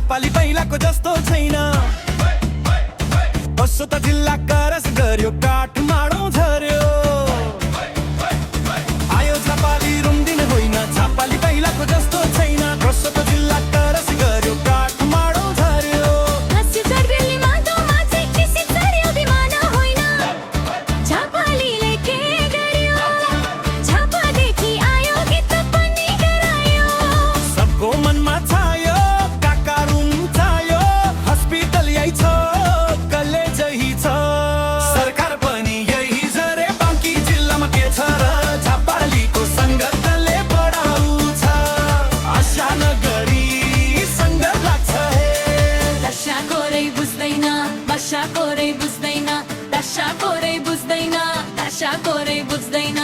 झापाली पहिलाको जस्तो छैन बसो त जिल्ला करस गर्यो काठमाडौँ झर्यो आयो झापाली रुम्दिन होइन झापाली पहिलाको जस्तो छैन बसो त जिल्ला करस गर्यो काठमाडौँ झर्यो हास्य चढ्रेलले माटोमा चाहिँ खिसी चढ्यो विमान होइन झापालीले के गर्यो झापादेखि आयो गीत पनि गरायो सबको मनमा छायो काका रुम छायो हस्पिटल यही छ कलेज यही छ सरकार पनि यही छ रे बाँकी जिल्लामा के छ र झापालीको सङ्गतले बढाउँछ आशा नगरी सङ्गत लाग्छ हे दशा कोरै बुझ्दैन दशा कोरै बुझ्दैन दशा कोरै बुझ्दैन दशा कोरै बुझ्दैन